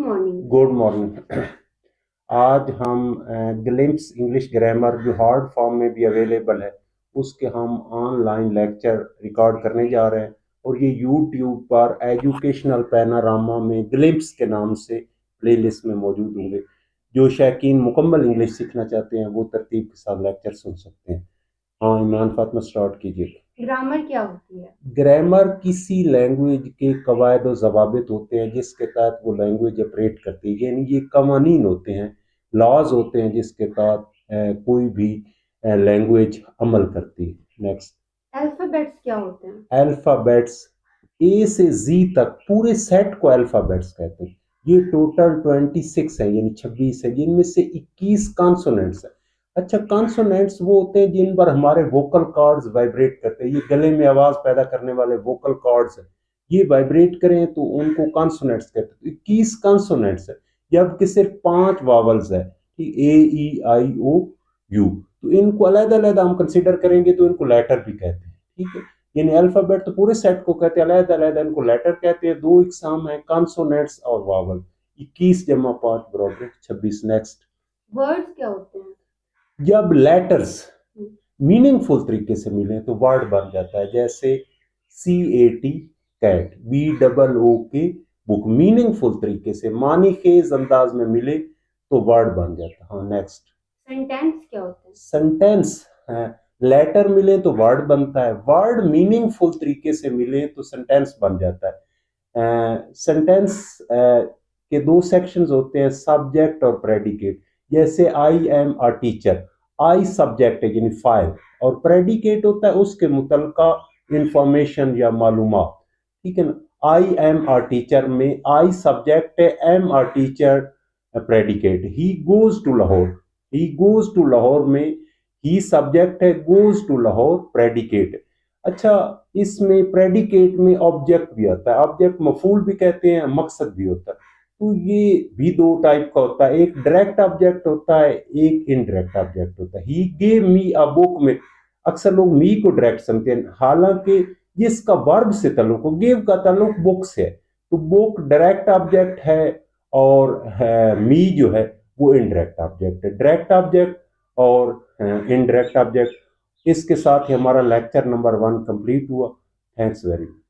Morning. Good morning. आज हम glimpse English grammar जो हार्ड फॉर्म में भी अवेलेबल है उसके हम ऑनलाइन लेक्चर रिकॉर्ड करने जा रहे हैं और ये यूट्यूब पर एजुकेशनल पैनारामा में ग्लिम्प्स के नाम से प्लेलिस्ट में मौजूद होंगे। जो शौकीन मुकम्मल इंग्लिश सीखना चाहते हैं वो तरतीब के साथ लेक्चर सुन सकते हैं। हाँ इमरान फातिमा स्टार्ट कीजिए। ग्रामर क्या होती है? ग्रामर किसी लैंग्वेज के कवायद और ज़वाबित होते हैं जिसके तहत वो लैंग्वेज ऑपरेट करती है, यानी ये कवानीन होते हैं, लॉज होते हैं जिसके तहत कोई भी लैंग्वेज अमल करती है। नेक्स्ट। अल्फ़ाबेट्स क्या होते हैं? अल्फ़ाबेट्स ए से जी तक पूरे सेट को अल्फ़ाबेट्स कहते हैं। ये टोटल 26 है, यानी 26 है, जिनमें से 21 कॉन्सोनेंट्स है। अच्छा, कॉन्सोनेंट्स वो होते हैं जिन पर हमारे वोकल कॉर्ड्स वाइब्रेट करते हैं। ये गले में आवाज पैदा करने वाले वोकल कॉर्ड्स हैं, ये वाइब्रेट करें तो उनको कॉन्सोनेंट्स कहते हैं। 21 कॉन्सोनेंट्स है, जबकि सिर्फ 5 वावल्स है, ए ई आई ओ यू। तो इनको अलग-अलग हम कंसीडर करेंगे तो इनको लेटर भी कहते हैं। ठीक है, यानी अल्फाबेट तो पूरे सेट को कहते हैं, अलग-अलग इनको लेटर कहते हैं। 2 इकसाम है, कॉन्सोनेंट्स और वावल। 21 जमा 5 बराबर 26। नेक्स्ट। वर्ड्स क्या होते हैं? जब लेटर्स मीनिंगफुल तरीके से मिले तो वर्ड बन जाता है। जैसे CAT cat, BOOK book, meaningful तरीके से मानी खेज अंदाज में मिले तो वर्ड बन जाता है। हाँ नेक्स्ट। सेंटेंस क्या होते हैं? सेंटेंस लेटर मिले तो वर्ड बनता है, वर्ड मीनिंगफुल तरीके से मिले तो सेंटेंस बन जाता है। सेंटेंस के 2 सेक्शंस होते हैं, सब्जेक्ट और प्रेडिकेट। जैसे I am a teacher, I subject है यानी फाइल, और प्रेडिकेट होता है उसके मुतल्लिका इंफॉर्मेशन या मालूमात। ठीक है ना। आई एम अ टीचर में आई सब्जेक्ट है, am a teacher predicate. He goes to Lahore, he goes to Lahore में ही सब्जेक्ट है, गोज टू लाहौर प्रेडिकेट। अच्छा, इसमें प्रेडिकेट में ऑब्जेक्ट भी आता है, ऑब्जेक्ट मफूल भी कहते हैं, मकसद भी होता है। तो ये भी 2 टाइप का होता है, एक डायरेक्ट ऑब्जेक्ट होता है, एक इनडायरेक्ट ऑब्जेक्ट होता है। He gave me a book में अक्सर लोग मी को डायरेक्ट समझते हैं, हालांकि जिसका वर्ब से ताल्लुक हो, गेव का ताल्लुक बुक से है, तो बुक डायरेक्ट ऑब्जेक्ट है और मी जो है वो इनडायरेक्ट ऑब्जेक्ट है। डायरेक्ट ऑब्जेक्ट और इनडायरेक्ट ऑब्जेक्ट। इसके साथ ही हमारा लेक्चर नंबर 1 कंप्लीट हुआ। Thanks very much.